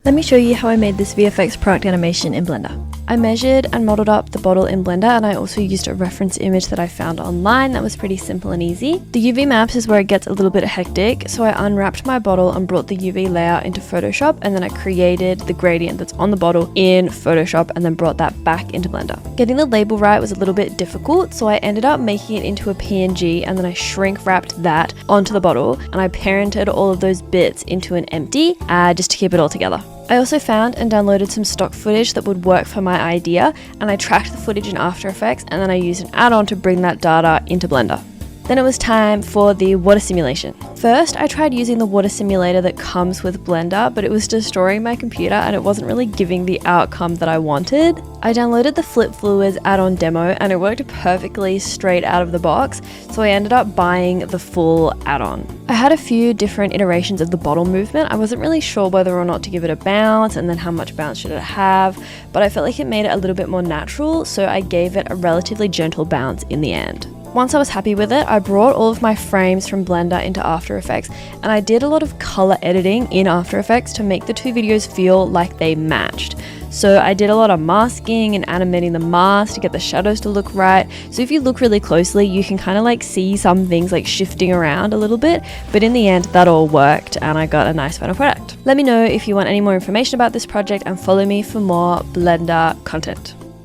Let me show you how I made this VFX product animation in Blender. I measured and modeled up the bottle in Blender, and I also used a reference image that I found online that was pretty simple and easy. The UV maps is where it gets a little bit hectic, so I unwrapped my bottle and brought the UV layout into Photoshop, and then I created the gradient that's on the bottle in Photoshop and then brought that back into Blender. Getting the label right was a little bit difficult, so I ended up making it into a PNG, and then I shrink wrapped that onto the bottle, and I parented all of those bits into an empty just to keep it all together. I also found and downloaded some stock footage that would work for my idea, and I tracked the footage in After Effects, and then I used an add-on to bring that data into Blender. Then it was time for the water simulation. First, I tried using the water simulator that comes with Blender, but it was destroying my computer and it wasn't really giving the outcome that I wanted. I downloaded the Flip Fluids add-on demo and it worked perfectly straight out of the box, so I ended up buying the full add-on. I had a few different iterations of the bottle movement. I wasn't really sure whether or not to give it a bounce and then how much bounce should it have, but I felt like it made it a little bit more natural, so I gave it a relatively gentle bounce in the end. Once I was happy with it, I brought all of my frames from Blender into After Effects, and I did a lot of color editing in After Effects to make the two videos feel like they matched. So I did a lot of masking and animating the mask to get the shadows to look right. So if you look really closely, you can kind of like see some things like shifting around a little bit, but in the end that all worked and I got a nice final product. Let me know if you want any more information about this project and follow me for more Blender content.